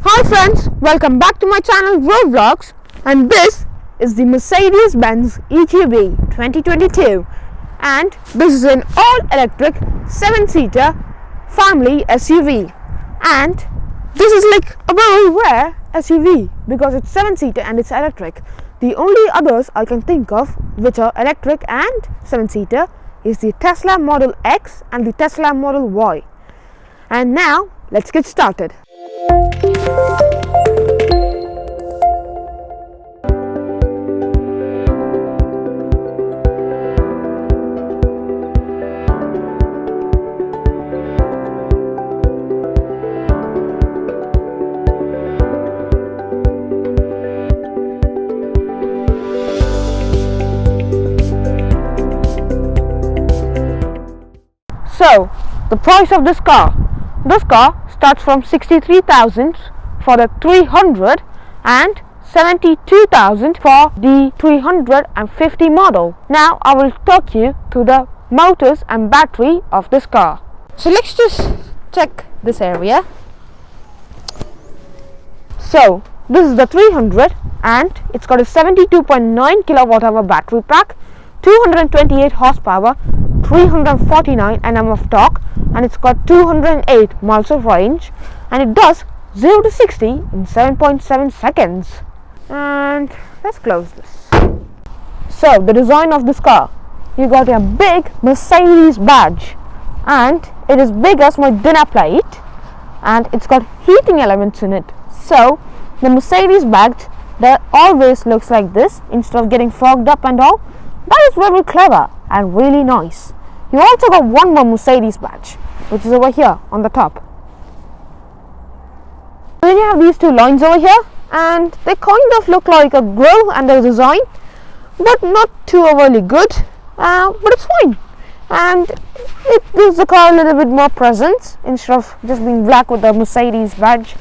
Hi friends, welcome back to my channel Road Vlogs, and this is the Mercedes-Benz EQB 2022, and this is an all-electric 7-seater family SUV, and this is like a very rare SUV because it's 7-seater and it's electric. The only others I can think of which are electric and 7-seater is the Tesla Model X and the Tesla Model Y. And now let's get started. So, the price of this car. This car starts from 63,000 for the 300 and 72,000 for the 350 model. Now I will talk you through the motors and battery of this car. So let's just check this area. So this is the 300 and it's got a 72.9 kilowatt hour battery pack, 228 horsepower, 349 Nm of torque, and it's got 208 miles of range, and it does 0 to 60 in 7.7 seconds. And let's close this. So the design of this car, you got a big Mercedes badge, and it is big as my dinner plate, and it's got heating elements in it. So the Mercedes badge that always looks like this instead of getting fogged up and all. That is very clever and really nice. You also got one more Mercedes badge, which is over here on the top. Then you have these two lines over here, and they kind of look like a grill and a design, but not too overly good, but it's fine. And it gives the car a little bit more presence instead of just being black with the Mercedes badge.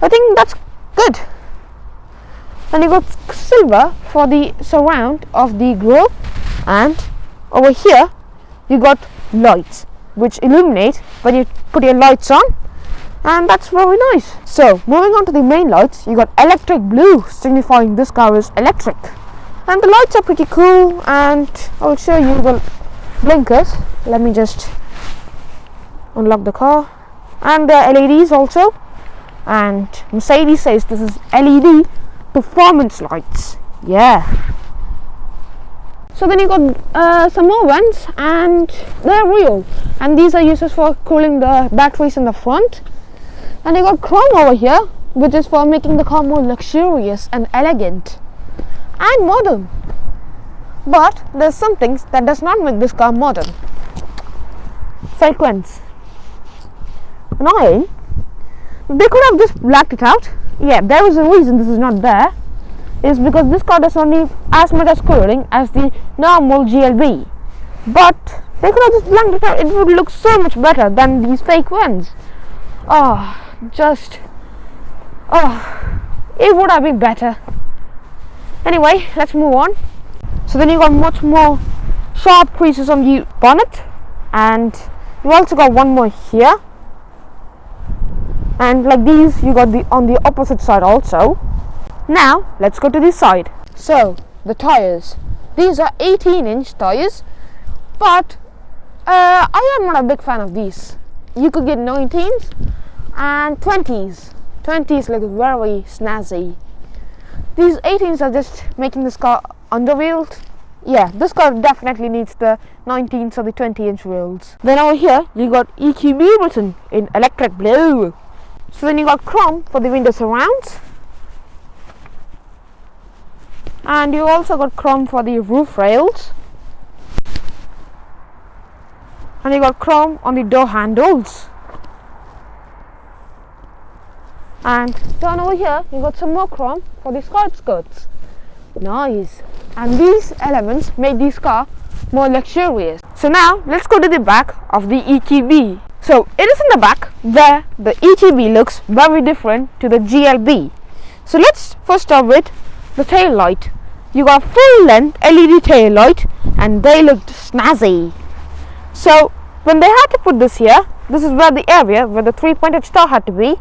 I think that's good. And you got silver for the surround of the grille, and over here you got lights which illuminate when you put your lights on, and that's very nice. So moving on to the main lights, you got electric blue signifying this car is electric, and the lights are pretty cool, and I'll show you the blinkers. Let me just unlock the car, and the LEDs also, and Mercedes says this is LED performance lights. Yeah. So then you got some more vents, and they're real, and these are used for cooling the batteries in the front. And you got chrome over here, which is for making the car more luxurious and elegant and modern. But there's some things that does not make this car modern. Sequence. Annoying. They could have just blacked it out. Yeah, there is a reason this is not there. Is because this car does not need as much as cooling as the normal GLB, but they could have just blanked it out. It would look so much better than these fake ones. It would have been better. Anyway, let's move on. So then you got much more sharp creases on the bonnet, and you also got one more here, and like these you got on the opposite side also. Now let's go to this side. So the tires, these are 18-inch tires, but I am not a big fan of these. You could get 19s and 20s. 20s look very snazzy. These 18s are just making this car underwheeled. Yeah, this car definitely needs the 19s or the 20-inch wheels. Then over here you got EQB written in electric blue. So then you got chrome for the window surrounds, and you also got chrome for the roof rails, and you got chrome on the door handles, and down over here you got some more chrome for the skirts. Nice. And these elements made this car more luxurious. So now let's go to the back of the EQB. So it is in the back where the EQB looks very different to the GLB. So let's first start with the tail light. You got full length LED tail light, and they looked snazzy. So when they had to put this here, this is where the area where the 3-pointed star had to be.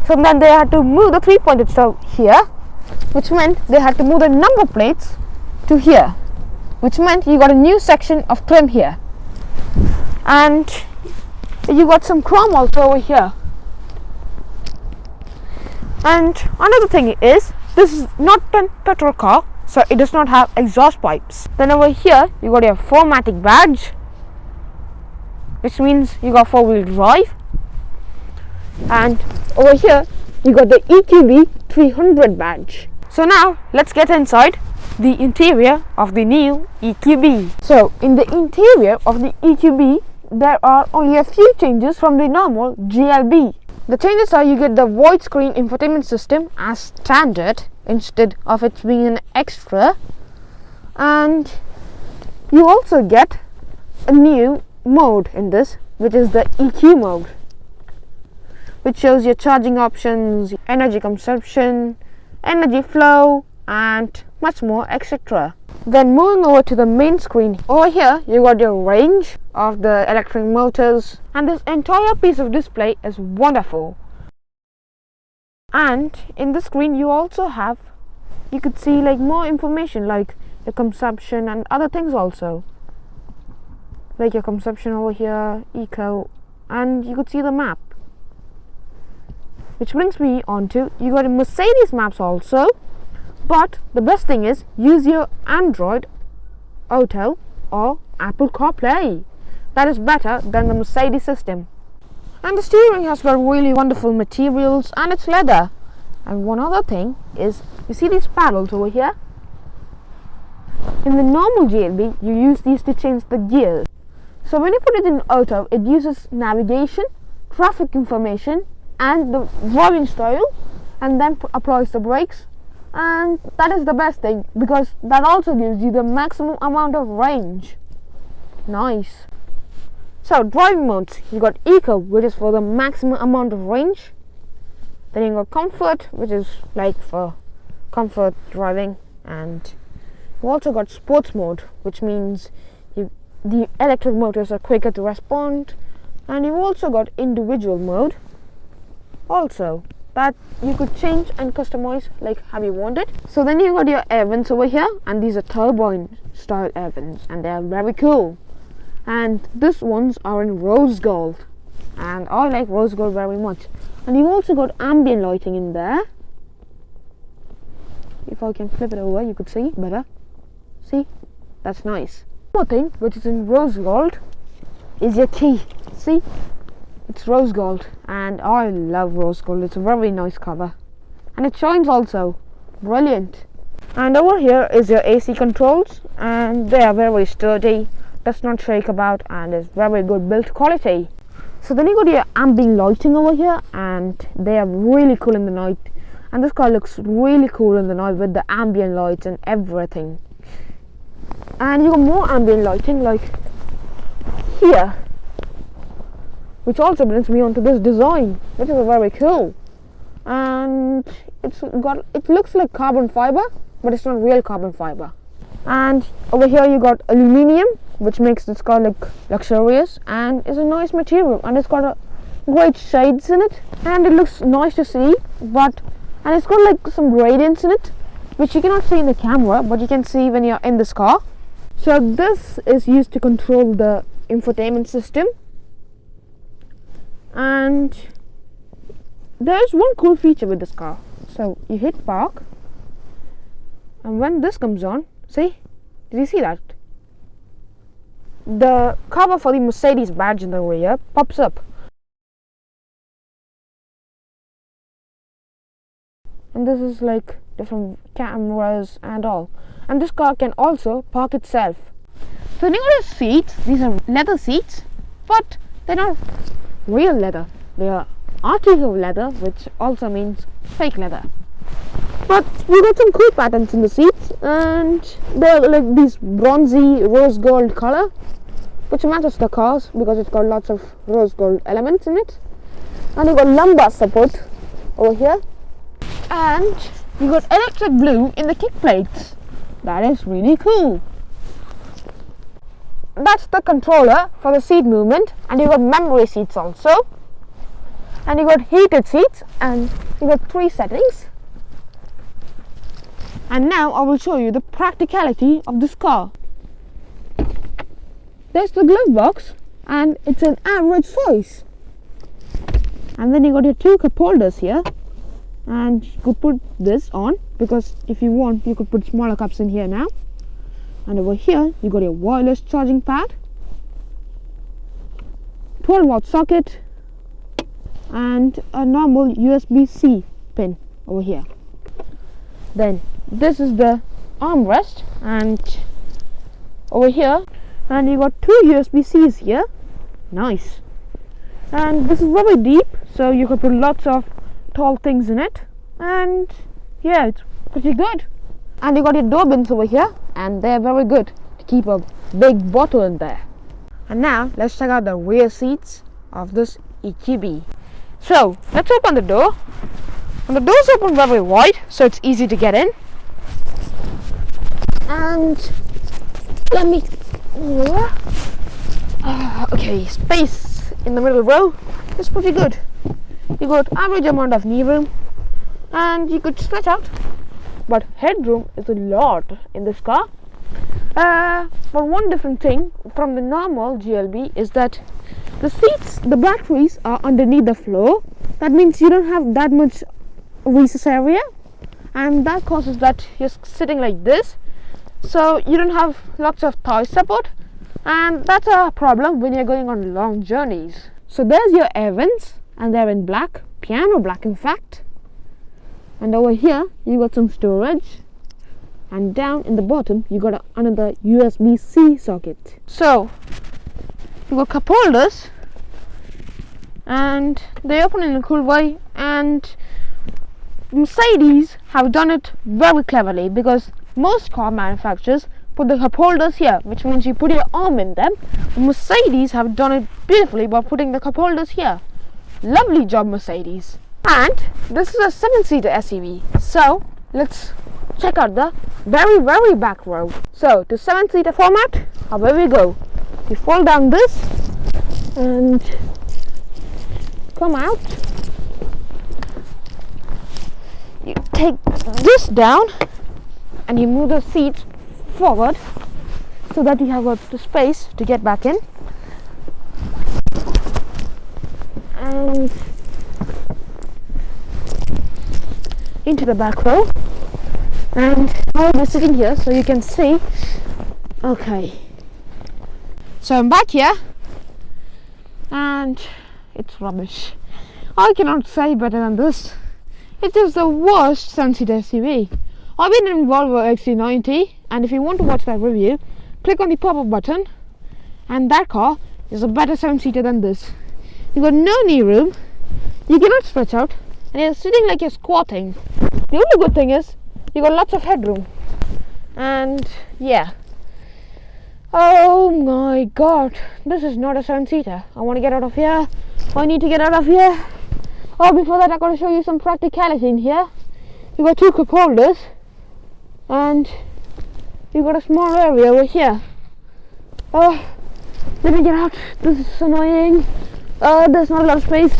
So then they had to move the 3-pointed star here, which meant they had to move the number plates to here, which meant you got a new section of trim here, and you got some chrome also over here. And another thing is, this is not a petrol car, so it does not have exhaust pipes. Then over here you got your 4MATIC badge, which means you got 4-wheel drive. And over here you got the EQB 300 badge. So now let's get inside the interior of the new EQB. So in the interior of the EQB, there are only a few changes from the normal GLB. The changes are, you get the void screen infotainment system as standard instead of it being an extra, and you also get a new mode in this, which is the EQ mode, which shows your charging options, energy consumption, energy flow, and much more, etc. Then moving over to the main screen, over here you got your range of the electric motors, and this entire piece of display is wonderful. And in the screen you also have, you could see like more information like your consumption and other things also, like your consumption over here, eco, and you could see the map. Which brings me on to, you got a Mercedes maps also, but the best thing is use your Android Auto or Apple CarPlay. That is better than the Mercedes system. And the steering has got really wonderful materials and it's leather. And one other thing is, you see these paddles over here? In the normal GLB you use these to change the gears. So when you put it in auto, it uses navigation, traffic information and the driving style, and then applies the brakes. And that is the best thing, because that also gives you the maximum amount of range. Nice. So driving modes, you got eco, which is for the maximum amount of range. Then you got comfort, which is like for comfort driving, and you also got sports mode, which means the electric motors are quicker to respond. And you've also got individual mode also, that you could change and customize like how you want it. So then you got your air vents over here, and these are turbine style air vents, and they are very cool. And these ones are in rose gold, and I like rose gold very much. And you also got ambient lighting in there. If I can flip it over, you could see better. See, that's nice. One more thing which is in rose gold is your key. See, it's rose gold, and I love rose gold. It's a very nice color, and it shines also. Brilliant. And over here is your AC controls, and they are very sturdy, does not shake about, and is very good build quality. So then you got your ambient lighting over here, and they are really cool in the night, and this car looks really cool in the night with the ambient lights and everything. And you got more ambient lighting like here, which also brings me on to this design, which is very cool. And it looks like carbon fiber, but it's not real carbon fiber. And over here you got aluminium, which makes this car look luxurious, and is a nice material, and it's got a great shades in it, and it looks nice to see. And it's got like some gradients in it, which you cannot see in the camera, but you can see when you're in this car. So this is used to control the infotainment system. And there's one cool feature with this car. So you hit park, and when this comes on, see, did you see that? The cover for the Mercedes badge in the rear pops up, and this is like different cameras and all. And this car can also park itself. So you got seats. These are leather seats, but they're not real leather. They are artificial leather, which also means fake leather. But you got some cool patterns in the seats, and they're like this bronzy rose gold color, which matches the cars because it's got lots of rose gold elements in it. And you got lumbar support over here, and you got electric blue in the kick plates. That is really cool. That's the controller for the seat movement, and you got memory seats also. and you got heated seats, and you got 3 settings. And now I will show you the practicality of this car. There's the glove box, and it's an average size. And then you got your 2 cup holders here, and you could put this on, because if you want you could put smaller cups in here now. And over here you got your wireless charging pad, 12-watt socket, and a normal USB-C pin over here. Then this is the armrest, and over here, and you got 2 USB-Cs here. Nice. And this is very deep, so you could put lots of tall things in it, and yeah, it's pretty good. And you got your door bins over here, and they're very good to keep a big bottle in there. And now let's check out the rear seats of this EQB. So let's open the door, and the doors open very wide, so it's easy to get in. And let me okay, space in the middle row is pretty good. You got average amount of knee room, and you could stretch out, but headroom is a lot in this car. But one different thing from the normal GLB is that the seats, the batteries are underneath the floor. That means you don't have that much recess area, and that causes that you're sitting like this, so you don't have lots of thigh support, and that's a problem when you're going on long journeys. So there's your air vents, and they're in black, piano black in fact. And over here you got some storage, and down in the bottom you got another USB-C socket. So you got cup holders, and they open in a cool way, and Mercedes have done it very cleverly, because most car manufacturers put the cup holders here, which means you put your arm in them. Mercedes have done it beautifully by putting the cup holders here. Lovely job, Mercedes. And this is a 7-seater SUV, so let's check out the very back row. So to 7-seater format, away we go. You fold down this and come out. You take this down and you move the seats forward so that you have the space to get back in. And into the back row, and I'll be sitting here so you can see. Okay, so I'm back here, and it's rubbish. I cannot say better than this. It is the worst 7-seater SUV. I've been in Volvo XC90, and if you want to watch that review, click on the pop-up button, and that car is a better 7-seater than this. You got no knee room, you cannot stretch out, and you're sitting like you're squatting. The only good thing is you got lots of headroom, and yeah. Oh my god, this is not a 7-seater. I want to get out of here. I need to get out of here. Oh, before that I got to show you some practicality in here. You got 2 cup holders, and you got a small area over here. Oh, let me get out. This is annoying. There's not a lot of space.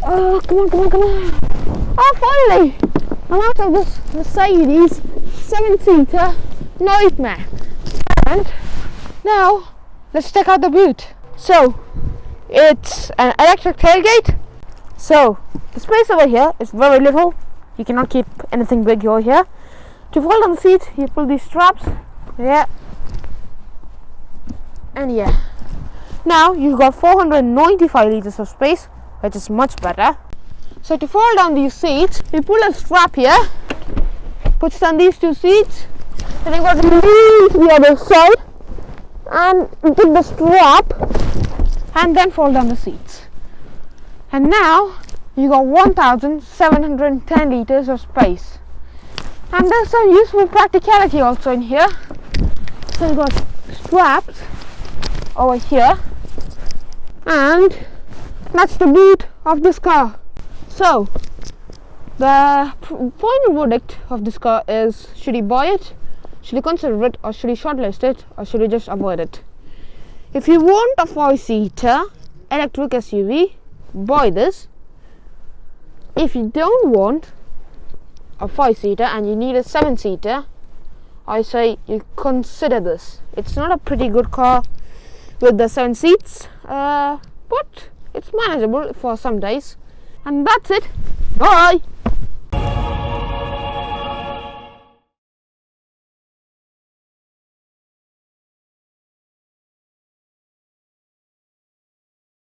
Oh, come on. Oh, finally! I'm out of this Mercedes 7-seater nightmare. And now, let's check out the boot. So, it's an electric tailgate. So, the space over here is very little. You cannot keep anything big over here. To fold on the seat, you pull these straps. Yeah. And yeah. Now, you've got 495 liters of space, which is much better. So to fold down these seats, you pull a strap here, puts on these 2 seats, and you got to leave the other side, and you take the strap, and then fold down the seats. And now, you got 1,710 liters of space. And there's some useful practicality also in here. So you got straps over here, and that's the boot of this car. So the final verdict of this car is, should you buy it, should you consider it, or should you shortlist it, or should you just avoid it? If you want a 5-seater electric SUV, buy this, if you don't want a 5-seater and you need a 7-seater, I say you consider this. It's not a pretty good car with the 7 seats, but it's manageable for some days. And that's it. Bye.